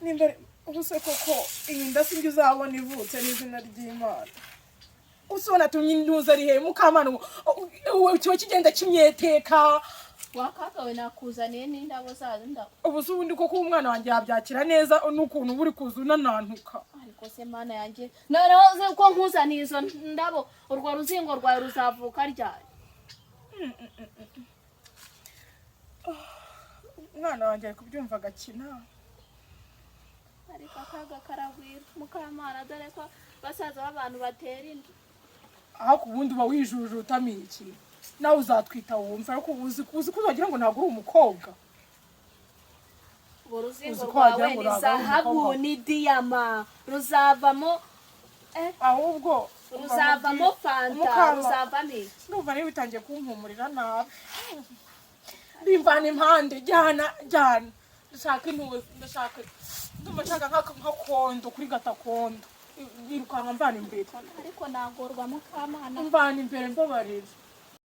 nimba ubuse koko iyi nda sinjye uzabona ivutse n'izina ry'Imana usona tumye intuza ari he mukamana wowe cyo kigenda kimyeteka wakagawe nakuzaniye n'indabo zazo ndabo ubuze ubundi koko umwana wanjye yabyakira neza n'ukuntu buri kuzuna nantuka ariko se mana yanjye naraze ko nkuzaniye izo ndabo urwo ruzingo rwawe ruzavuka ryari umwana wanjye ari kubyumva agakina ariko akaga karagwira mukamana dore ko basaza b'abantu batera inda aho kubundi uba wijujutamiye iki nawe uzatwita wumva ariko uzi kuzagira ngo ntabwo uri umukobwa uruzingo rwawe ni zahabu ni diyama ruzavamo ahubwo ruzavamo fanta ruzavamo iki ndumva niba bitangiye kumpumurira nabi bimvana impande jyana ndashaka intuzi ndashaka nk'akondo kuri gatakondo yirukanka mvana imbere ariko nagorwa mukamana mvana imbere mbabarira